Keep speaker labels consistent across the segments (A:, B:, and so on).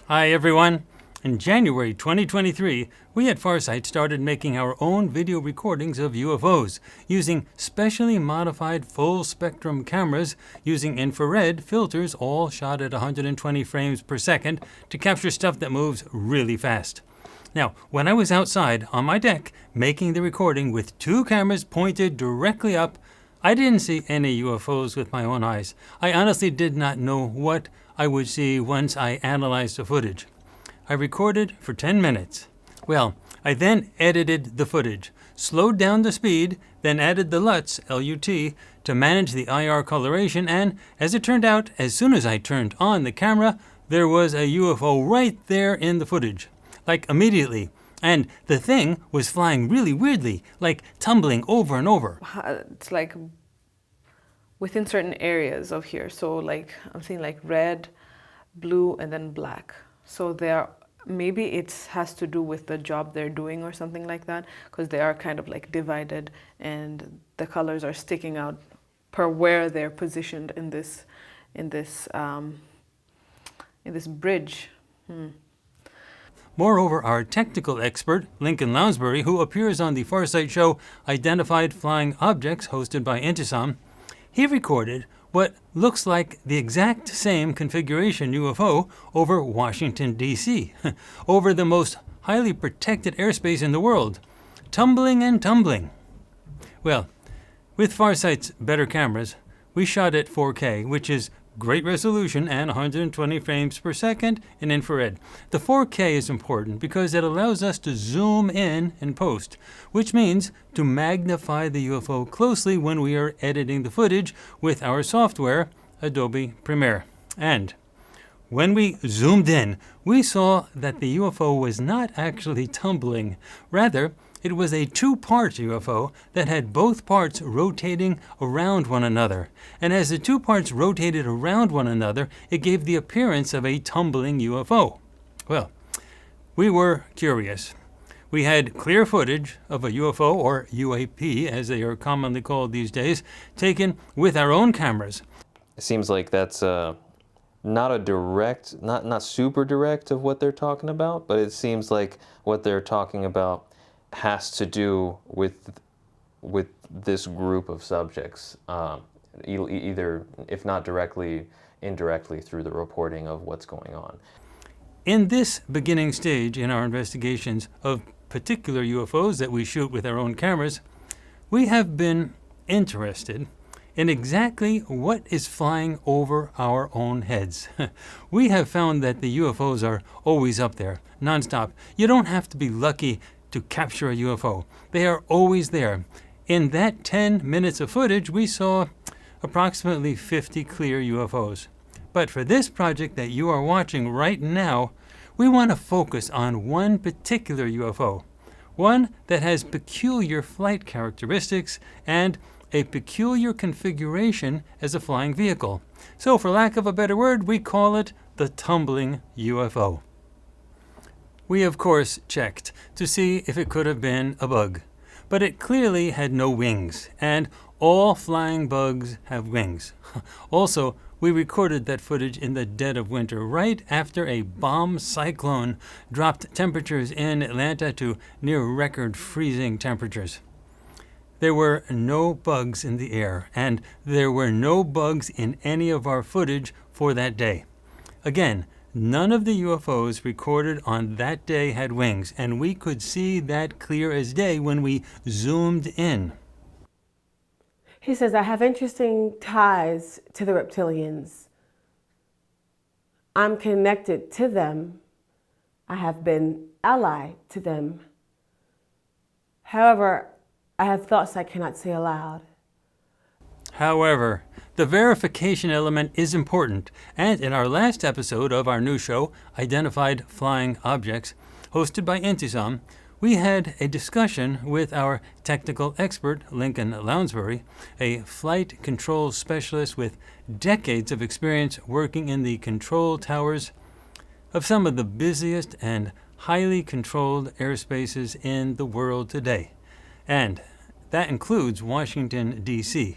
A: Hi everyone! In January 2023, we at Farsight started making our own video recordings of UFOs using specially modified full-spectrum cameras using infrared filters all shot at 120 frames per second to capture stuff that moves really fast. Now, when I was outside on my deck making the recording with two cameras pointed directly up, I didn't see any UFOs with my own eyes. I honestly did not know what I would see once I analyzed the footage. I recorded for 10 minutes. Well, I then edited the footage, slowed down the speed, then added the LUTs, L-U-T, to manage the IR coloration, and as it turned out, as soon as I turned on the camera, there was a UFO right there in the footage. Like immediately. And the thing was flying really weirdly, like tumbling over and over.
B: It's like within certain areas of here. So like I'm seeing like red, blue, and then black. So maybe it has to do with the job they're doing or something like that, because they are kind of like divided and the colors are sticking out per where they're positioned in this bridge.
A: Moreover, our technical expert, Lincoln Lounsbury, who appears on the Farsight show Identified Flying Objects hosted by Intysam, he recorded what looks like the exact same configuration UFO over Washington, D.C., over the most highly protected airspace in the world, tumbling and tumbling. Well, with Farsight's better cameras, we shot at 4K, which is great resolution and 120 frames per second in infrared. The 4K is important because it allows us to zoom in post, which means to magnify the UFO closely when we are editing the footage with our software, Adobe Premiere. And when we zoomed in, we saw that the UFO was not actually tumbling. Rather, it was a two-part UFO that had both parts rotating around one another. And as the two parts rotated around one another, it gave the appearance of a tumbling UFO. Well, we were curious. We had clear footage of a UFO, or UAP as they are commonly called these days, taken with our own cameras.
C: It seems like that's not a direct, not super direct of what they're talking about, but it seems like what they're talking about has to do with this group of subjects, either, if not directly, indirectly through the reporting of what's going on.
A: In this beginning stage in our investigations of particular UFOs that we shoot with our own cameras, we have been interested in exactly what is flying over our own heads. We have found that the UFOs are always up there, nonstop. You don't have to be lucky to capture a UFO. They are always there. In that 10 minutes of footage, we saw approximately 50 clear UFOs. But for this project that you are watching right now, we want to focus on one particular UFO, one that has peculiar flight characteristics and a peculiar configuration as a flying vehicle. So for lack of a better word, we call it the tumbling UFO. We of course checked to see if it could have been a bug, but it clearly had no wings, and all flying bugs have wings. Also, we recorded that footage in the dead of winter, right after a bomb cyclone dropped temperatures in Atlanta to near record freezing temperatures. There were no bugs in the air, and there were no bugs in any of our footage for that day. Again, none of the UFOs recorded on that day had wings, and we could see that clear as day when we zoomed in.
D: He says, I have interesting ties to the reptilians. I'm connected to them. I have been allied to them. However, I have thoughts I cannot say aloud.
A: However, the verification element is important, and in our last episode of our new show, Identified Flying Objects, hosted by Intysam, we had a discussion with our technical expert, Lincoln Lounsbury, a flight control specialist with decades of experience working in the control towers of some of the busiest and highly controlled airspaces in the world today. And That includes Washington, D.C.,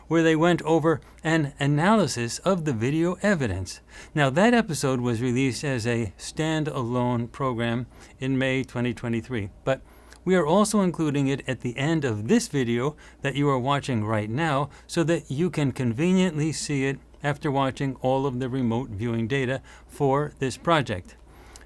A: where they went over an analysis of the video evidence. Now, that episode was released as a standalone program in May 2023, but we are also including it at the end of this video that you are watching right now so that you can conveniently see it after watching all of the remote viewing data for this project.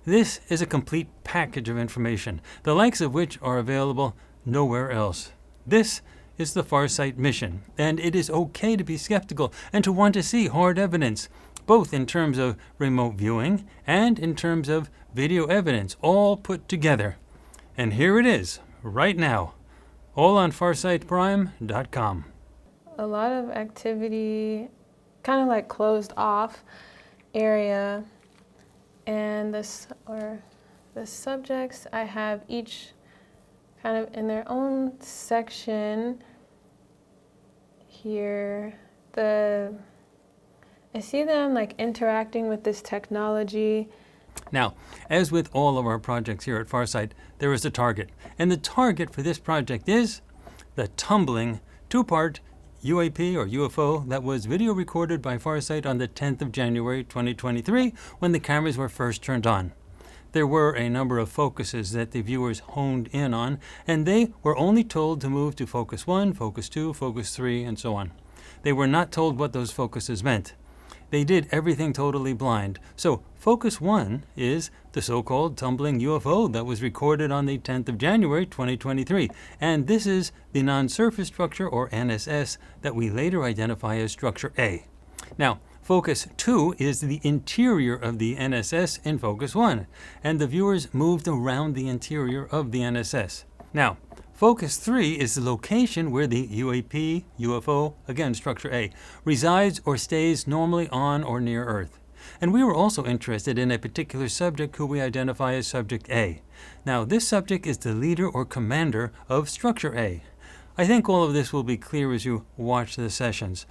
A: This is a complete package of information, the likes of which are available nowhere else. This is the Farsight mission, and it is okay to be skeptical and to want to see hard evidence, both in terms of remote viewing and in terms of video evidence, all put together. And here it is, right now, all on farsightprime.com.
E: A lot of activity, kind of like closed off area, and the subjects I have each kind of in their own section here. I see them like interacting with this technology.
A: Now, as with all of our projects here at Farsight, there is a target. And the target for this project is the Tumbling two-part UAP or UFO that was video recorded by Farsight on the 10th of January 2023 when the cameras were first turned on. There were a number of focuses that the viewers honed in on, and they were only told to move to focus 1, focus 2, focus 3, and so on. They were not told what those focuses meant. They did everything totally blind. So focus 1 is the so-called tumbling UFO that was recorded on the 10th of January 2023, and this is the non-surface structure, or NSS, that we later identify as structure A. Now, focus 2 is the interior of the NSS in focus 1, and the viewers moved around the interior of the NSS. Now, focus 3 is the location where the UAP, UFO, again structure A, resides or stays normally on or near Earth. And we were also interested in a particular subject who we identify as subject A. Now, this subject is the leader or commander of structure A. I think all of this will be clear as you watch the sessions.